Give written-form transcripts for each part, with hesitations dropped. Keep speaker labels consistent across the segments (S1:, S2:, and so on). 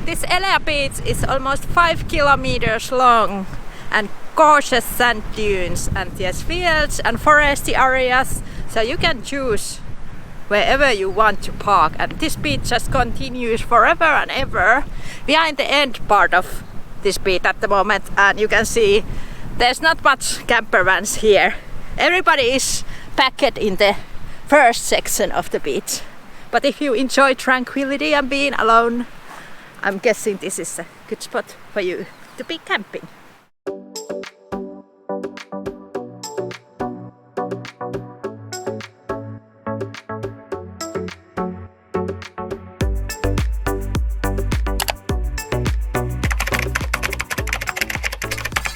S1: This ELEA beach is almost 5 kilometers long and gorgeous sand dunes and yes, fields and foresty areas, so you can choose wherever you want to park, and this beach just continues forever and ever. We are in the end part of this beach at the moment, and you can see there's not much camper vans here. Everybody is packed in the first section of the beach, but if you enjoy tranquility and being alone, I'm guessing this is a good spot for you to be camping.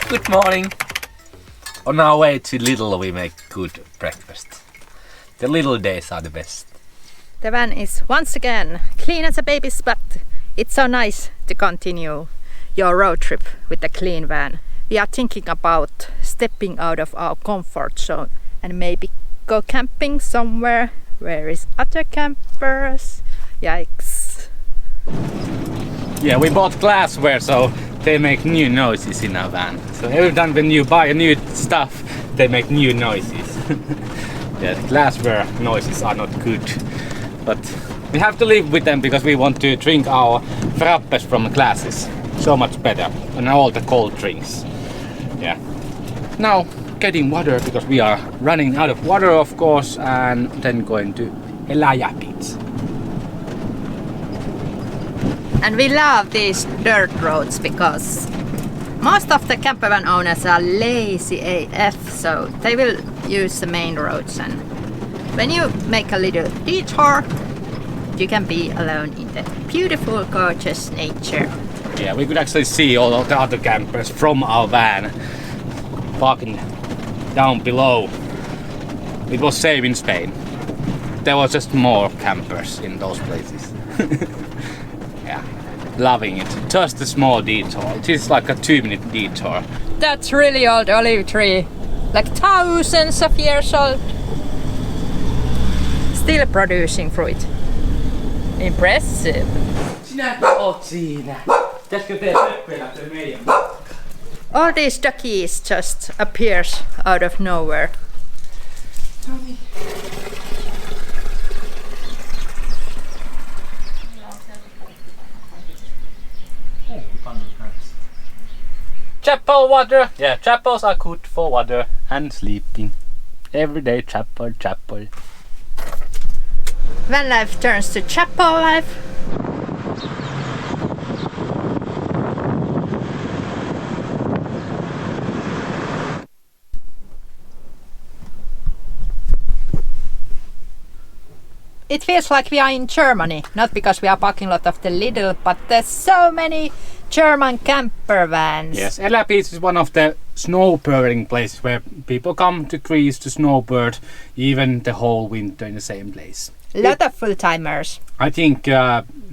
S2: Good morning! On our way to Lidl we make good breakfast. The little days are the best.
S1: The van is once again clean as a baby spot. It's so nice to continue your road trip with a clean van. We are thinking about stepping out of our comfort zone and maybe go camping somewhere where is other campers. Yikes.
S2: Yeah, we bought glassware so they make new noises in our van. So every time when you buy a new stuff, they make new noises. Yeah, glassware noises are not good. But we have to live with them because we want to drink our frappes from glasses. So much better. And all the cold drinks. Yeah. Now getting water because we are running out of water, of course, and then going to ELEA beach.
S1: And we love these dirt roads because most of the camper van owners are lazy AF, so they will use the main roads, and when you make a little detour, you can be alone in the beautiful, gorgeous nature.
S2: Yeah, we could actually see all of the other campers from our van parking down below. It was same in Spain. There was just more campers in those places. Yeah, loving it. Just a small detour. It is like a 2-minute detour.
S1: That's really old olive tree, like thousands of years old. Still producing fruit. Impressive.
S2: Sinä oot siinä. Pitäisikö tehdä töppeillä meidän?
S1: All these duckies just appears out of nowhere.
S2: Chapel water! Yeah, chapels are good for water and sleeping. Every day chapel, chapel.
S1: Vanlife turns to chapel life. It feels like we are in Germany, not because we are parking lot of the Lidl, but there's so many German camper vans.
S2: Yes, ELEA beach is one of the snowbirding places where people come to Greece to snowbird even the whole winter in the same place.
S1: A lot of full-timers.
S2: I think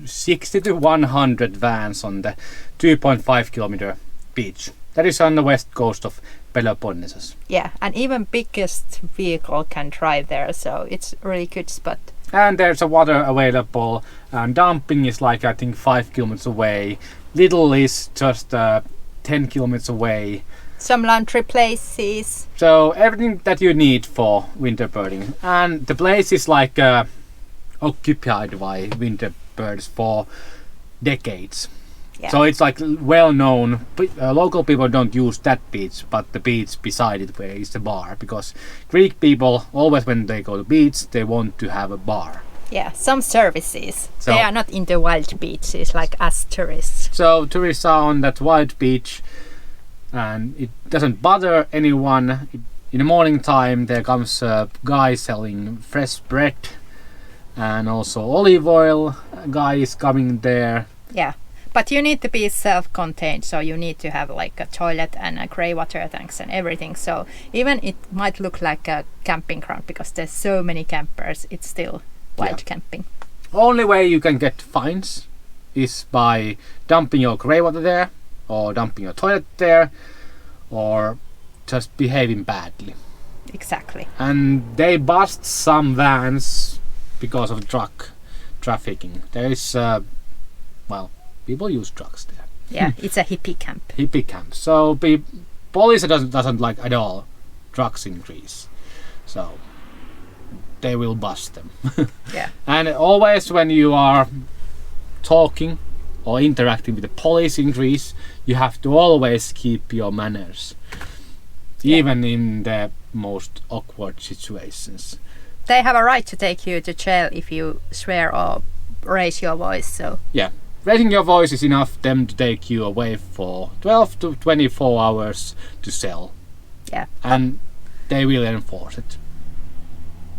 S2: 60 to 100 vans on the 2.5 kilometer beach. That is on the west coast of Peloponnesus.
S1: Yeah, and even biggest vehicle can drive there, so it's a really good spot.
S2: And there's a water available, and dumping is like I think 5 kilometers away. Lidl is just 10 kilometers away.
S1: Some laundry places.
S2: So everything that you need for winter birding. And the place is like occupied by winter birds for decades.
S1: Yeah.
S2: So it's like well known. Local people don't use that beach, but the beach beside it where is the bar, because Greek people always when they go to beach they want to have a bar.
S1: Yeah, some services.
S2: So,
S1: they are not in the wild beaches like us tourists.
S2: So tourists are on that wild beach and it doesn't bother anyone. In the morning time there comes a guy selling fresh bread and also olive oil. A guy is coming there.
S1: Yeah. But you need to be self-contained, so you need to have like a toilet and a grey water tanks and everything. So even it might look like a camping ground because there's so many campers, it's still wild camping.
S2: Only way you can get fines is by dumping your grey water there, or dumping your toilet there, or just behaving badly.
S1: Exactly.
S2: And they bust some vans because of drug trafficking. There is, well, People use drugs there.
S1: Yeah, it's a hippie camp.
S2: Hippie camp. So police doesn't like at all drugs in Greece. So they will bust them.
S1: Yeah.
S2: And always when you are talking or interacting with the police in Greece, you have to always keep your manners.
S1: Yeah.
S2: Even in the most awkward situations.
S1: They have a right to take you to jail if you swear or raise your voice, so...
S2: Yeah. Raising your voice is enough them to take you away for 12 to 24 hours to cell.
S1: Yeah.
S2: And they will enforce it.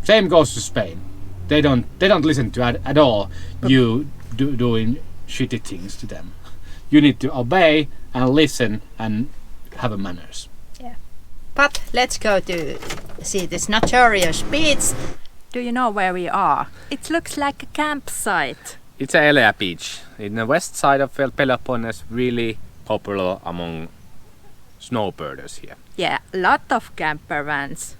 S2: Same goes to Spain. They don't listen to at all you doing shitty things to them. You need to obey and listen and have manners.
S1: Yeah. But let's go to see this notorious beach. Do you know where we are? It looks like a campsite.
S2: It's a ELEA beach in the west side of Peloponnese, really popular among snowbirders here.
S1: Yeah, a lot of camper vans.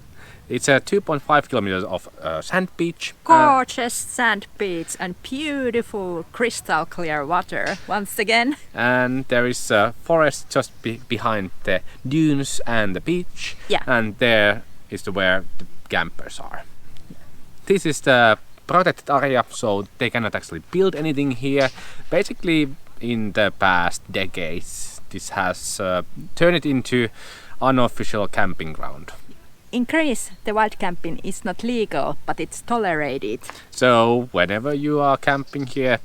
S2: It's a 2.5 kilometers of sand beach.
S1: Gorgeous sand beach and beautiful crystal clear water once again.
S2: And there is a forest just behind the dunes and the beach.
S1: Yeah.
S2: And there is where the campers are. This is the protected area, so they cannot actually build anything here. Basically, in the past decades, this has turned it into unofficial camping ground.
S1: In Greece, the wild camping is not legal, but it's tolerated.
S2: So whenever you are camping here,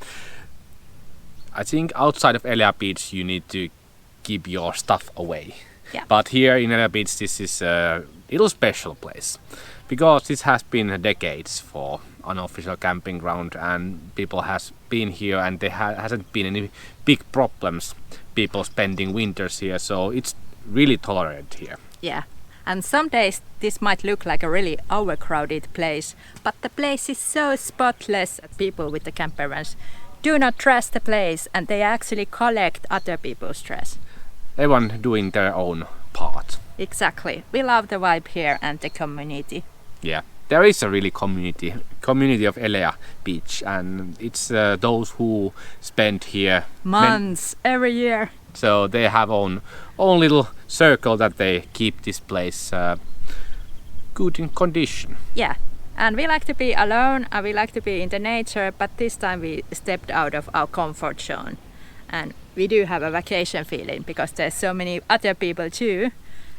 S2: I think outside of ELEA Beach you need to keep your stuff away.
S1: Yeah.
S2: But here in ELEA Beach this is a little special place because this has been decades for unofficial camping ground and people has been here and there hasn't been any big problems people spending winters here, so it's really tolerated here.
S1: Yeah. And some days this might look like a really overcrowded place, but the place is so spotless that people with the camper vans do not trash the place and they actually collect other people's trash.
S2: Everyone doing their own part.
S1: Exactly. We love the vibe here and the community.
S2: Yeah, there is a really community of ELEA Beach, and it's those who spend here
S1: months every year.
S2: So they have own little circle that they keep this place good in condition.
S1: Yeah, and we like to be alone and we like to be in the nature, but this time we stepped out of our comfort zone. And we do have a vacation feeling because there's so many other people too.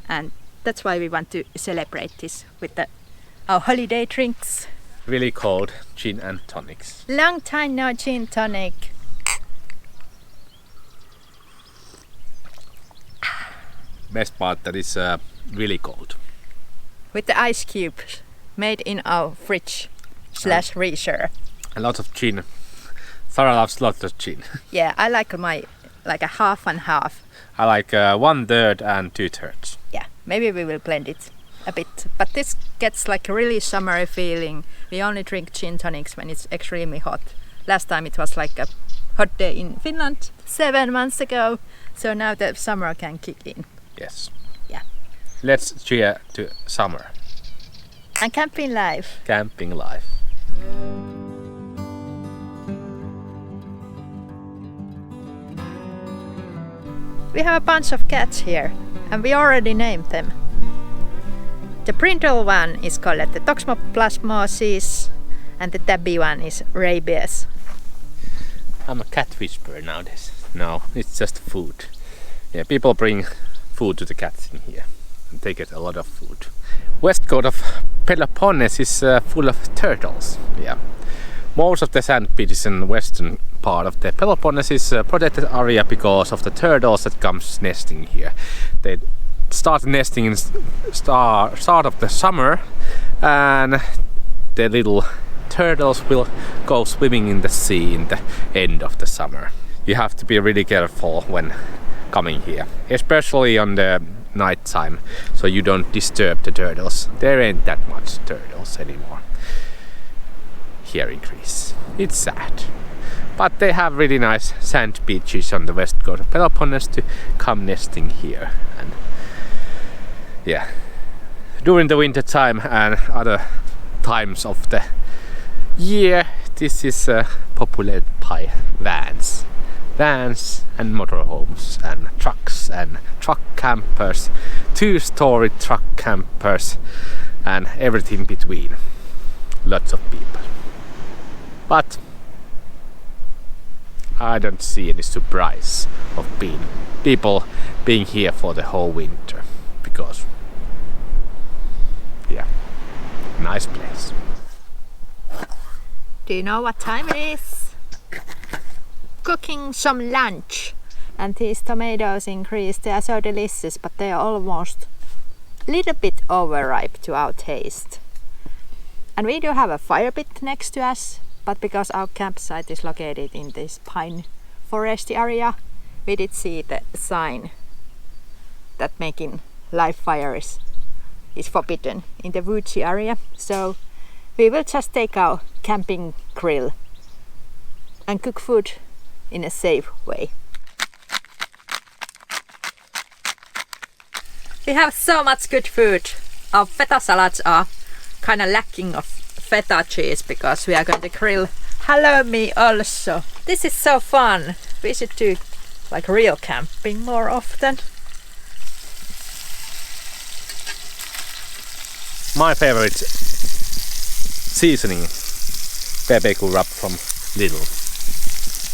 S1: And that's why we want to celebrate this with our holiday drinks.
S2: Really cold gin and tonics.
S1: Long time no gin tonic.
S2: Best part that is really cold.
S1: With the ice cubes made in our fridge / freezer.
S2: A lot of gin. Sarah loves lots of gin.
S1: Yeah, I like a half and half.
S2: I like 1/3 and 2/3.
S1: Yeah, maybe we will blend it a bit. But this gets like a really summery feeling. We only drink gin tonics when it's extremely hot. Last time it was like a hot day in Finland 7 months ago. So now the summer can kick in.
S2: Yes.
S1: Yeah.
S2: Let's cheer to summer.
S1: And camping life.
S2: Camping life.
S1: We have a bunch of cats here, and we already named them. The brindle one is called the Toxoplasmosis, and the tabby one is Rabies.
S2: I'm a cat whisperer nowadays. No, it's just food. Yeah, people bring food to the cats in here, and they get a lot of food. West coast of Peloponnese is full of turtles. Yeah, most of the sand beaches in the western part of the Peloponnese is a protected area because of the turtles that comes nesting here. They start nesting in start of the summer, and the little turtles will go swimming in the sea in the end of the summer. You have to be really careful when coming here, especially on the night time, so you don't disturb the turtles. There ain't that much turtles anymore here in Greece. It's sad. But they have really nice sand beaches on the west coast of Peloponnese to come nesting here. And yeah, during the winter time and other times of the year, this is populated by vans. vans and motorhomes and trucks and truck campers, two-story truck campers and everything between. Lots of people. But I don't see any surprise of people being here for the whole winter, because yeah, nice place.
S1: Do you know what time it is? Cooking some lunch. And these tomatoes increased, they are so delicious, but they are almost a little bit overripe to our taste. And we do have a fire pit next to us, but because our campsite is located in this pine forest area, we did see the sign that making live fires is forbidden in the woodsy area. So we will just take our camping grill and cook food in a safe way. We have so much good food. Our feta salads are kind of lacking of feta cheese because we are going to grill halloumi also. This is so fun. We should do like real camping more often.
S2: My favorite seasoning, barbecue rub from Lidl.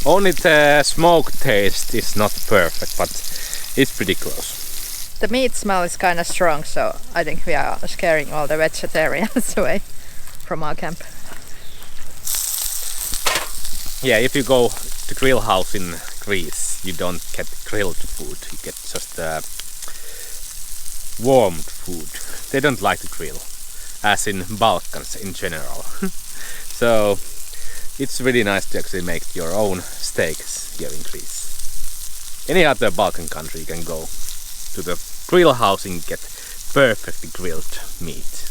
S2: Only the smoke taste is not perfect, but it's pretty close.
S1: The meat smell is kind of strong, so I think we are scaring all the vegetarians away from our camp.
S2: Yeah, if you go to grill house in Greece, you don't get grilled food, you get just warmed food. They don't like to grill, as in Balkans in general. So it's really nice to actually make your own steaks here in Greece. Any other Balkan country you can go to the grill house and get perfectly grilled meat,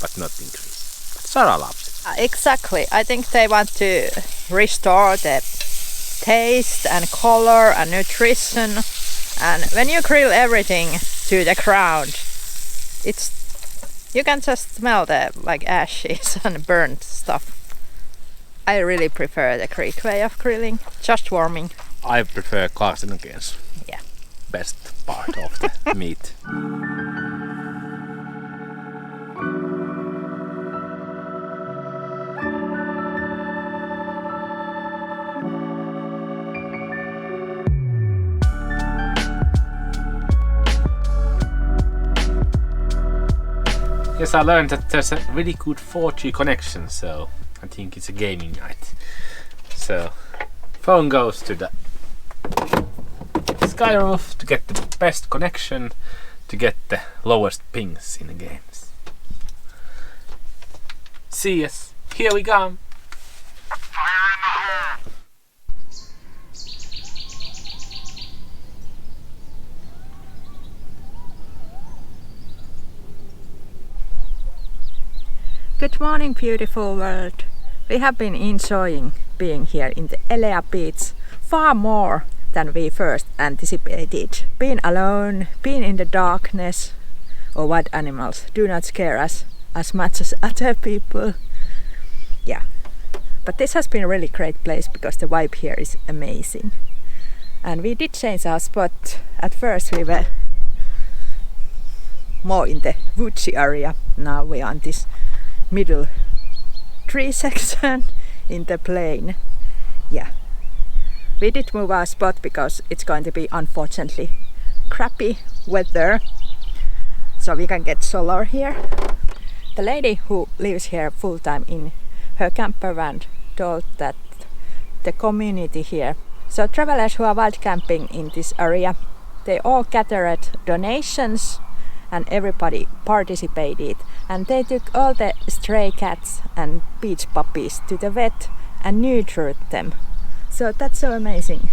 S2: but not in Greece. But Sarah loves it.
S1: Exactly. I think they want to restore the taste and color and nutrition. And when you grill everything to the ground, you can just smell the like ashes and burnt stuff. I really prefer the Greek way of grilling, just warming.
S2: I prefer carcinogens.
S1: Yeah.
S2: Best part of the meat. Yes, I learned that there's a really good 4G connection, so I think it's a gaming night. So phone goes to the sky roof to get the best connection, to get the lowest pings in the games. See us, here we come. Fire in the hole.
S1: Good morning, beautiful world. We have been enjoying being here in the ELEA beach far more than we first anticipated. Being alone, being in the darkness, or wild animals do not scare us as much as other people. Yeah, but this has been a really great place because the vibe here is amazing. And we did change our spot. At first we were more in the woodsy area. Now we are on this middle tree section in the plain. Yeah, we did move our spot because it's going to be unfortunately crappy weather, so we can get solar here. The lady who lives here full time in her camper van told that the community here, so travelers who are wild camping in this area, they all gathered donations and everybody participated, and they took all the stray cats and beach puppies to the vet and nurtured them. So that's so amazing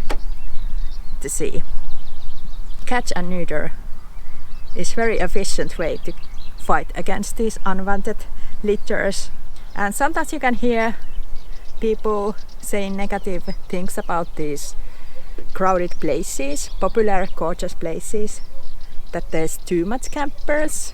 S1: to see. Catch and neuter is a very efficient way to fight against these unwanted litters. And sometimes you can hear people saying negative things about these crowded places, popular gorgeous places, that there's too much campers,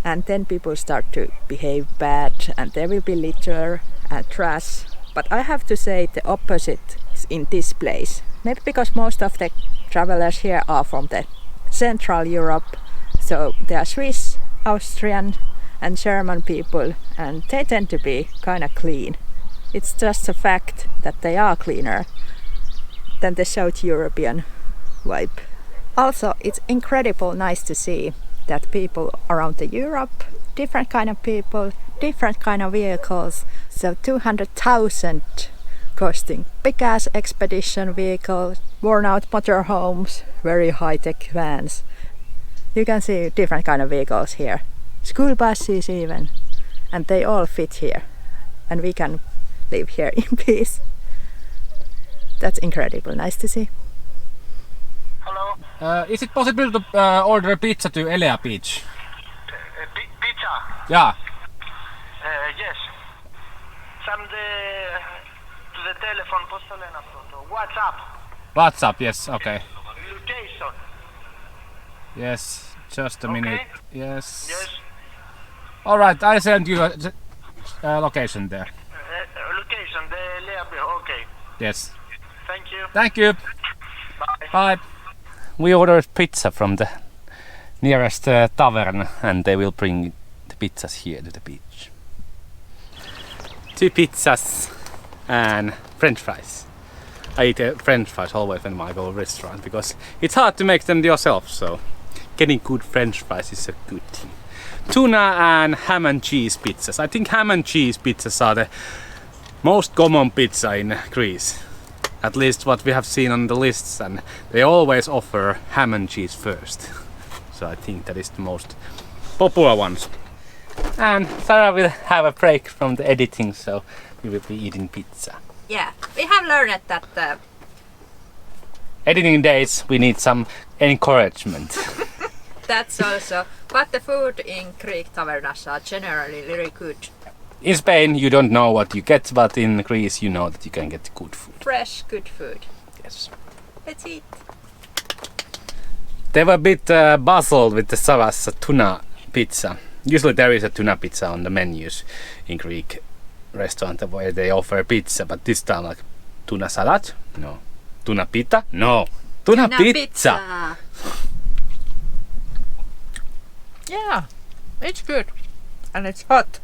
S1: and then people start to behave bad and there will be litter and trash. But I have to say the opposite is meals in this place. Maybe because most of the travelers here are from the Central Europe, so they are Swiss, Austrian and German people, and they tend to be kind of clean. It's just a fact that they are cleaner than the South European vibe. Also, it's incredible nice to see that people around the Europe, different kind of people, different kind of vehicles. So 200,000 costing big ass expedition vehicles, worn out motorhomes, very high tech vans. You can see different kind of vehicles here. School buses even. And they all fit here. And we can live here in peace. That's incredible, nice to see.
S2: Hello. Is it possible to order a pizza to ELEA Beach?
S3: Pizza?
S2: Yeah.
S3: Yes. Send to the telephone postolena photo. WhatsApp.
S2: WhatsApp, yes, okay.
S3: Location.
S2: Yes, just a
S3: Okay.
S2: minute. Yes.
S3: Yes.
S2: Alright, I send you a location there.
S3: Location. The ELEA. Okay.
S2: Yes.
S3: Thank you.
S2: Thank you.
S3: Bye.
S2: Bye. We ordered pizza from the nearest tavern and they will bring the pizzas here to the beach. 2 pizzas and french fries. I eat french fries always when I go to a restaurant because it's hard to make them yourself, so getting good french fries is a good thing. Tuna and ham and cheese pizzas. I think ham and cheese pizzas are the most common pizza in Greece. At least what we have seen on the lists, and they always offer ham and cheese first. So I think that is the most popular ones. And Sarah will have a break from the editing, so we will be eating pizza.
S1: Yeah, we have learned that
S2: Editing days we need some encouragement.
S1: that's also, but the food in Greek tavernas are generally very good.
S2: In Spain you don't know what you get, but in Greece you know that you can get good food.
S1: Fresh, good food.
S2: Yes.
S1: Let's eat.
S2: They were a bit puzzled with the Sarah's tuna pizza. Usually there is a tuna pizza on the menus in Greek restaurant where they offer pizza, but this time like tuna salad? No. Tuna pita? No. Tuna pizza!
S1: Yeah, it's good. And it's hot.